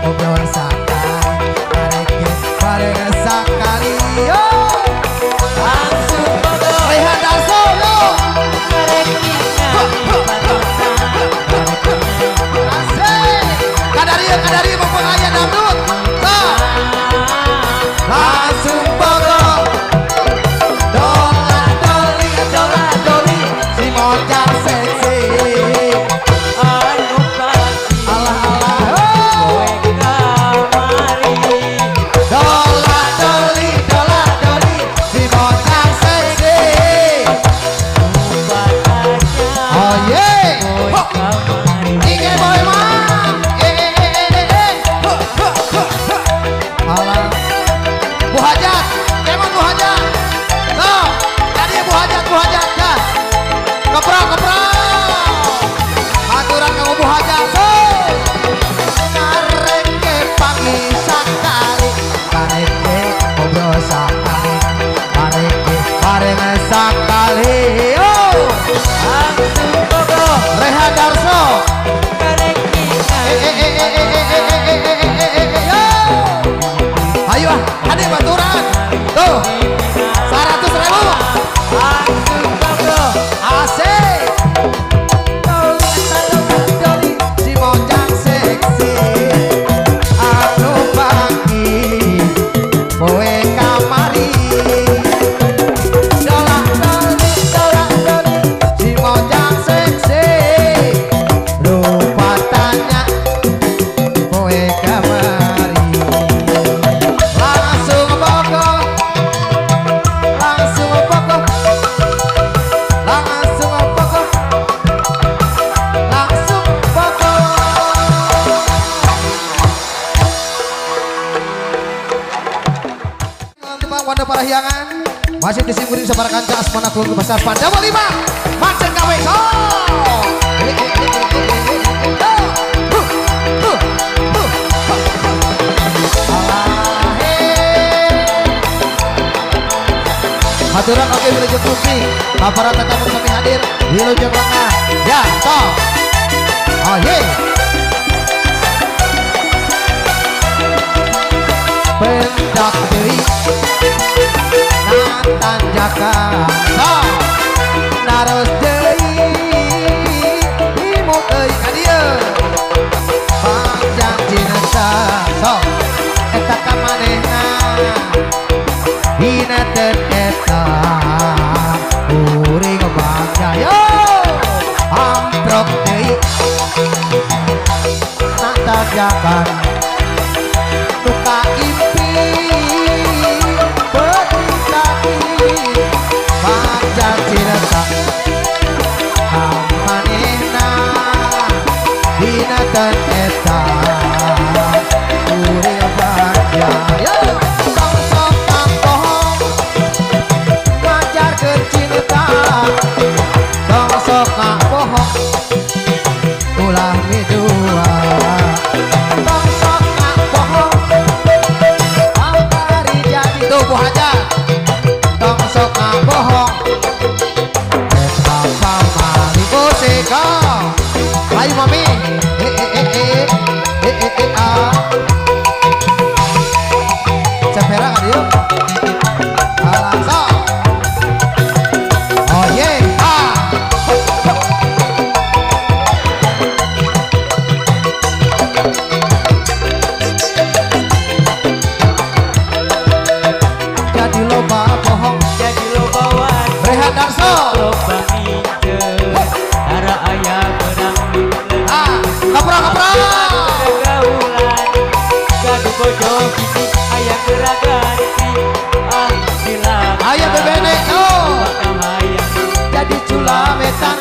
ngobrol sakali bareke bareng sakali yo langsung bodoh Rehan Darso yo kadari mumpung aya dangdut langsung bodoh dola doli si mojang seksi Wanda Parahyangan masih disimpurin sabar kanca asmana keluarga besar Pandawa 5 Macen KW haturan oke wilujeng Kupi para tetamu kami hadir wilujeng lengah ya toh oh ye pendak diri Natan Jakarta naros deui imut euy ka dieu panjang cinta sok eta ka manehna dina teu eta kuring bangga yo amprok deui Natan Jakarta nuka impi panjang cinta amanehna dina teu eta kuring bangga yo tong sok kang bohong ngajarkeun cinta tong sok kang bohong ulah midua tong sok kang bohong angkari jadi tubuh aja tong sok kang bohong betapa malibu sega ayo mami sepera kan yuk langsung oh ye jadi loba bohong jadi loba wan Rehan Darso loba ngincer ara aya benang kapra gaulan gaduh bojo kisi aya geraganti silang aya bebene no jadi cula metan